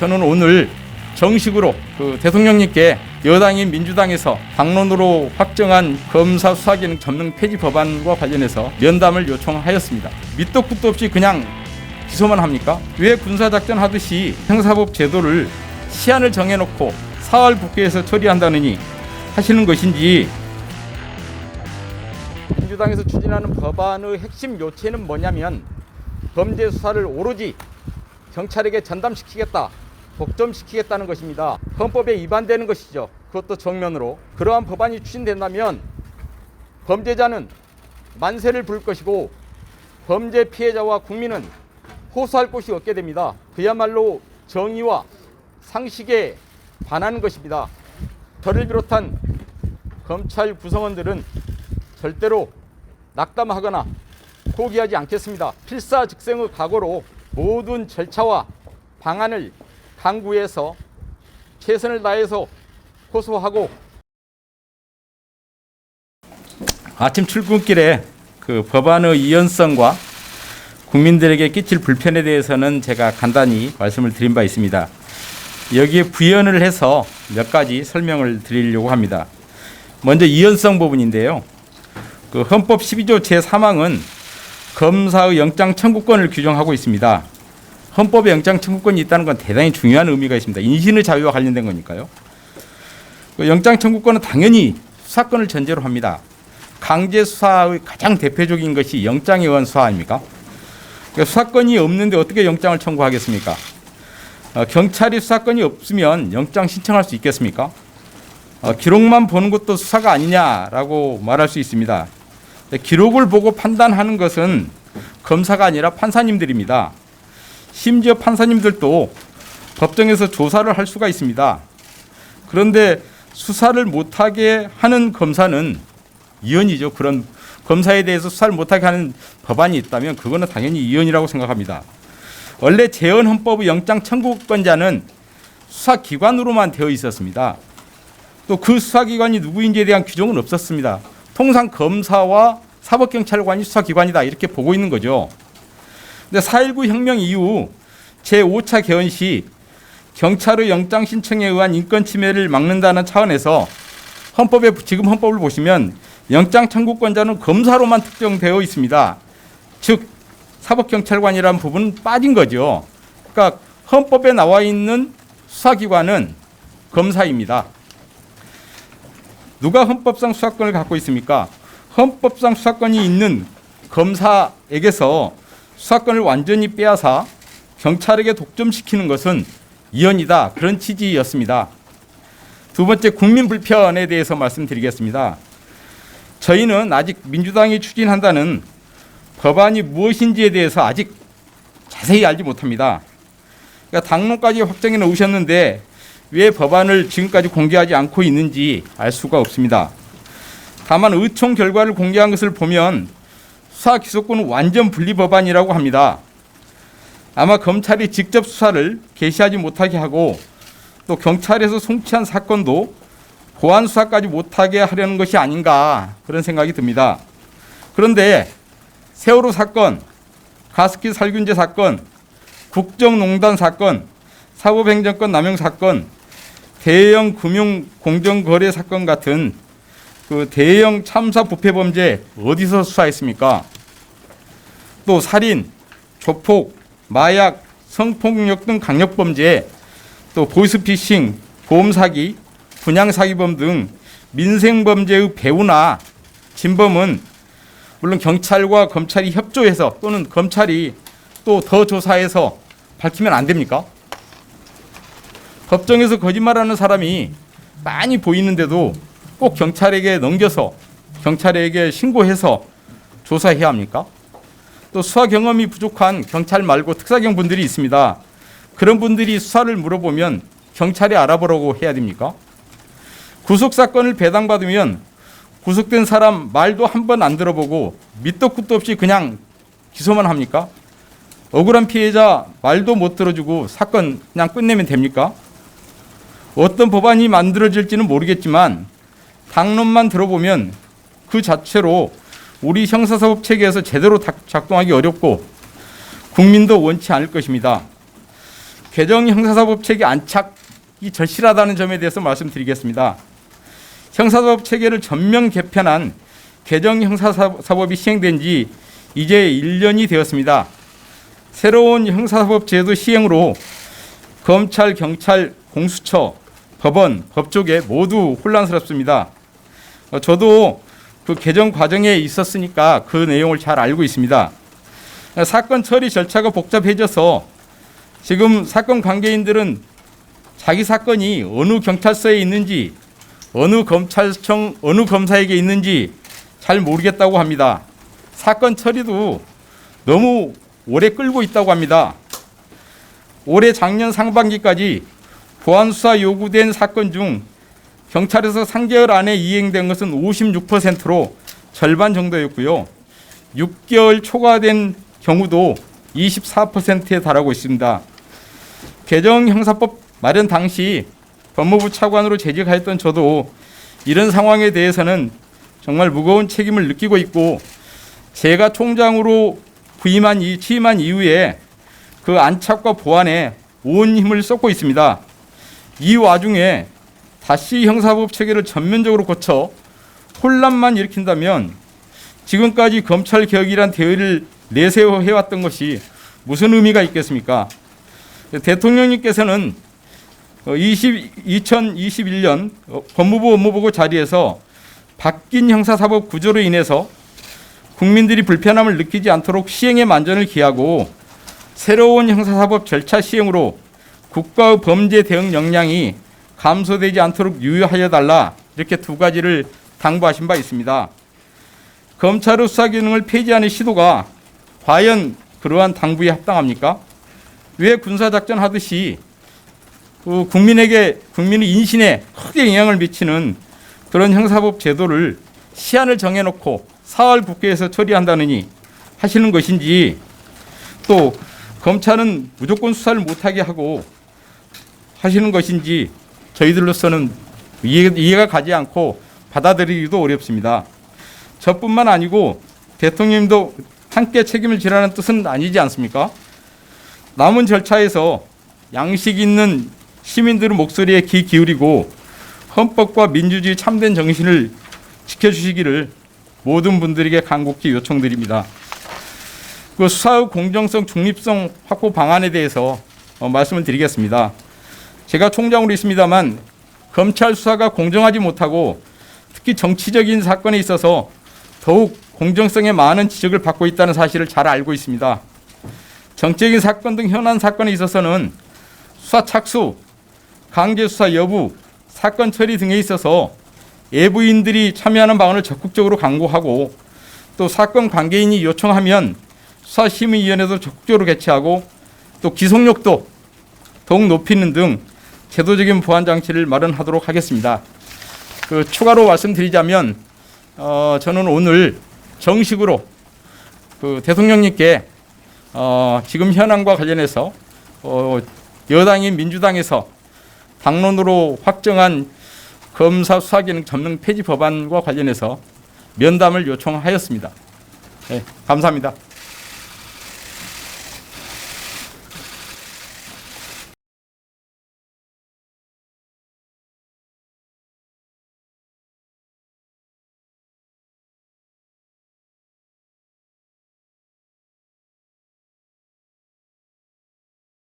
저는 오늘 정식으로 대통령님께 여당인 민주당에서 당론으로 확정한 검사 수사기능 점령 폐지 법안과 관련해서 면담을 요청하였습니다. 밑도 끝도 없이 그냥 기소만 합니까? 왜 군사작전 하듯이 형사법 제도를 시한을 정해놓고 4월 국회에서 처리한다느니 하시는 것인지. 민주당에서 추진하는 법안의 핵심 요체는 뭐냐면 범죄 수사를 오로지 경찰에게 전담시키겠다, 독점시키겠다는 것입니다. 헌법에 위반되는 것이죠. 그것도 정면으로. 그러한 법안이 추진된다면 범죄자는 만세를 부를 것이고 범죄 피해자와 국민은 호소할 곳이 없게 됩니다. 그야말로 정의와 상식에 반하는 것입니다. 저를 비롯한 검찰 구성원들은 절대로 낙담하거나 포기하지 않겠습니다. 필사즉생의 각오로 모든 절차와 방안을 강구해서 최선을 다해서 호소하고. 아침 출근길에 법안의 이연성과 국민들에게 끼칠 불편에 대해서는 제가 간단히 말씀을 드린 바 있습니다. 여기에 부연을 해서 몇 가지 설명을 드리려고 합니다. 먼저 이연성 부분인데요. 헌법 12조 제3항은 검사의 영장 청구권을 규정하고 있습니다. 헌법에 영장 청구권이 있다는 건 대단히 중요한 의미가 있습니다. 인신의 자유와 관련된 거니까요. 영장 청구권은 당연히 수사권을 전제로 합니다. 강제 수사의 가장 대표적인 것이 영장에 의한 수사 아닙니까? 수사권이 없는데 어떻게 영장을 청구하겠습니까? 경찰이 수사권이 없으면 영장 신청할 수 있겠습니까? 기록만 보는 것도 수사가 아니냐라고 말할 수 있습니다. 기록을 보고 판단하는 것은 검사가 아니라 판사님들입니다. 심지어 판사님들도 법정에서 조사를 할 수가 있습니다. 그런데 수사를 못하게 하는 검사는 이연이죠. 그런 검사에 대해서 수사를 못하게 하는 법안이 있다면 그거는 당연히 이연이라고 생각합니다. 원래 재헌헌법의 영장 청구권자는 수사기관으로만 되어 있었습니다. 또 그 수사기관이 누구인지에 대한 규정은 없었습니다. 통상 검사와 사법경찰관이 수사기관이다 이렇게 보고 있는 거죠. 근데 4.19 혁명 이후 제5차 개헌 시 경찰의 영장 신청에 의한 인권 침해를 막는다는 차원에서 지금 헌법을 보시면 영장 청구권자는 검사로만 특정되어 있습니다. 즉 사법경찰관이라는 부분은 빠진 거죠. 그러니까 헌법에 나와 있는 수사기관은 검사입니다. 누가 헌법상 수사권을 갖고 있습니까? 헌법상 수사권이 있는 검사에게서 수사권을 완전히 빼앗아 경찰에게 독점시키는 것은 이연이다. 그런 취지였습니다. 두 번째, 국민 불편에 대해서 말씀드리겠습니다. 저희는 아직 민주당이 추진한다는 법안이 무엇인지에 대해서 아직 자세히 알지 못합니다. 그러니까 당론까지 확정해 놓으셨는데 왜 법안을 지금까지 공개하지 않고 있는지 알 수가 없습니다. 다만 의총 결과를 공개한 것을 보면 수사 기소권은 완전 분리 법안이라고 합니다. 아마 검찰이 직접 수사를 개시하지 못하게 하고 또 경찰에서 송치한 사건도 보안 수사까지 못하게 하려는 것이 아닌가 그런 생각이 듭니다. 그런데 세월호 사건, 가습기 살균제 사건, 국정농단 사건, 사법행정권 남용 사건, 대형 금융 공정거래 사건 같은 대형 참사 부패 범죄 어디서 수사했습니까? 또 살인, 조폭, 마약, 성폭력 등 강력범죄, 또 보이스피싱, 보험사기, 분양사기범 등 민생범죄의 배후나 진범은 물론 경찰과 검찰이 협조해서 또는 검찰이 또 더 조사해서 밝히면 안 됩니까? 법정에서 거짓말하는 사람이 많이 보이는데도 꼭 경찰에게 넘겨서 경찰에게 신고해서 조사해야 합니까? 또 수사 경험이 부족한 경찰 말고 특사경 분들이 있습니다. 그런 분들이 수사를 물어보면 경찰이 알아보라고 해야 됩니까? 구속사건을 배당받으면 구속된 사람 말도 한 번 안 들어보고 밑도 끝도 없이 그냥 기소만 합니까? 억울한 피해자 말도 못 들어주고 사건 그냥 끝내면 됩니까? 어떤 법안이 만들어질지는 모르겠지만 당론만 들어보면 그 자체로 우리 형사사법 체계에서 제대로 작동하기 어렵고 국민도 원치 않을 것입니다. 개정 형사사법 체계 안착이 절실하다는 점에 대해서 말씀드리겠습니다. 형사사법 체계를 전면 개편한 개정 형사사법이 시행된 지 이제 1년이 되었습니다. 새로운 형사사법 제도 시행으로 검찰, 경찰, 공수처, 법원, 법조계 모두 혼란스럽습니다. 저도 그 개정 과정에 있었으니까 그 내용을 잘 알고 있습니다. 사건 처리 절차가 복잡해져서 지금 사건 관계인들은 자기 사건이 어느 경찰서에 있는지, 어느 검찰청, 어느 검사에게 있는지 잘 모르겠다고 합니다. 사건 처리도 너무 오래 끌고 있다고 합니다. 올해 작년 상반기까지 보안수사 요구된 사건 중 경찰에서 3개월 안에 이행된 것은 56%로 절반 정도였고요. 6개월 초과된 경우도 24%에 달하고 있습니다. 개정 형사법 마련 당시 법무부 차관으로 재직하였던 저도 이런 상황에 대해서는 정말 무거운 책임을 느끼고 있고, 제가 총장으로 취임한 이후에 그 안착과 보완에 온 힘을 쏟고 있습니다. 이 와중에 다시 형사법 체계를 전면적으로 고쳐 혼란만 일으킨다면 지금까지 검찰 개혁이란 대의를 내세워 해왔던 것이 무슨 의미가 있겠습니까? 대통령님께서는 2021년 법무부 업무보고 자리에서 바뀐 형사사법 구조로 인해서 국민들이 불편함을 느끼지 않도록 시행에 만전을 기하고 새로운 형사사법 절차 시행으로 국가의 범죄 대응 역량이 감소되지 않도록 유의하여 달라, 이렇게 두 가지를 당부하신 바 있습니다. 검찰의 수사 기능을 폐지하는 시도가 과연 그러한 당부에 합당합니까? 왜 군사작전 하듯이 국민의 인신에 크게 영향을 미치는 그런 형사법 제도를 시한을 정해놓고 사흘 국회에서 처리한다느니 하시는 것인지, 또 검찰은 무조건 수사를 못하게 하고 하시는 것인지 저희들로서는 이해가 가지 않고 받아들이기도 어렵습니다. 저뿐만 아니고 대통령님도 함께 책임을 지라는 뜻은 아니지 않습니까? 남은 절차에서 양식 있는 시민들의 목소리에 귀 기울이고 헌법과 민주주의 참된 정신을 지켜주시기를 모든 분들에게 간곡히 요청드립니다. 그 수사의 공정성, 중립성 확보 방안에 대해서 말씀을 드리겠습니다. 제가 총장으로 있습니다만 검찰 수사가 공정하지 못하고 특히 정치적인 사건에 있어서 더욱 공정성에 많은 지적을 받고 있다는 사실을 잘 알고 있습니다. 정치적인 사건 등 현안 사건에 있어서는 수사 착수, 강제 수사 여부, 사건 처리 등에 있어서 예부인들이 참여하는 방안을 적극적으로 강구하고, 또 사건 관계인이 요청하면 수사심의위원회도 적극적으로 개최하고, 또 기속력도 더욱 높이는 등 제도적인 보완 장치를 마련하도록 하겠습니다. 추가로 말씀드리자면 저는 오늘 정식으로 대통령님께 지금 현안과 관련해서 여당인 민주당에서 당론으로 확정한 검사 수사기능 전면 폐지 법안과 관련해서 면담을 요청하였습니다. 네, 감사합니다.